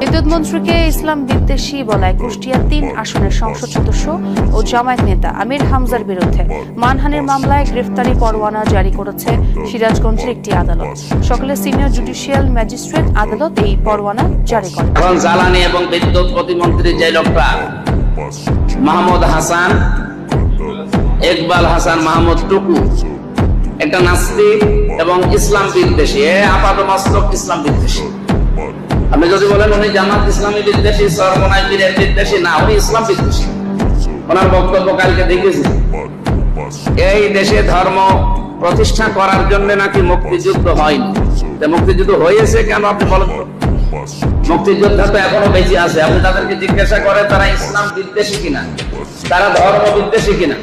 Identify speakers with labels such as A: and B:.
A: বিদ্যুৎ মন্ত্রীকে ইসলাম বিদ্বেষী বলায় কুষ্টিয়া ৩ আসনের সংসদ সদস্য ও জামায়াত নেতা আমির হামজার বিরুদ্ধে মানহানির মামলায় গ্রেফতারি পরোয়ানা জারি করেছে সিরাজগঞ্জের একটি আদালত। সকালে সিনিয়র জুডিশিয়াল ম্যাজিস্ট্রেট আদালত এই পরোয়ানা জারি করে।
B: জ্বালানি এবং বিদ্যুৎ প্রতিমন্ত্রী যে লোকটা মাহমুদ হাসান, ইকবাল হাসান মাহমুদ টুকু, একটা নাস্তিক এবং ইসলাম বিদ্বেষী, আপাতমস্তক ইসলাম বিদ্বেষী। আপনি যদি বলেন উনি জামাত ইসলামী বিদ্বেষী, সরবনাই পীরের বিদ্বেষী, না, উনি ইসলাম বিদ্বেষী। ওনার বক্তব্য কালকে দেখেছি। এই দেশে ধর্ম প্রতিষ্ঠা করার জন্য নাকি মুক্তিযুদ্ধ হয়নি। মুক্তিযুদ্ধ হয়েছে কেন আপনি বলেন তো? মুক্তিযোদ্ধা তো এখনো বেঁচে আছে। আপনি তাদেরকে জিজ্ঞাসা করেন তারা ইসলাম বিদ্বেষী কিনা, তারা ধর্ম বিদ্বেষী কিনা।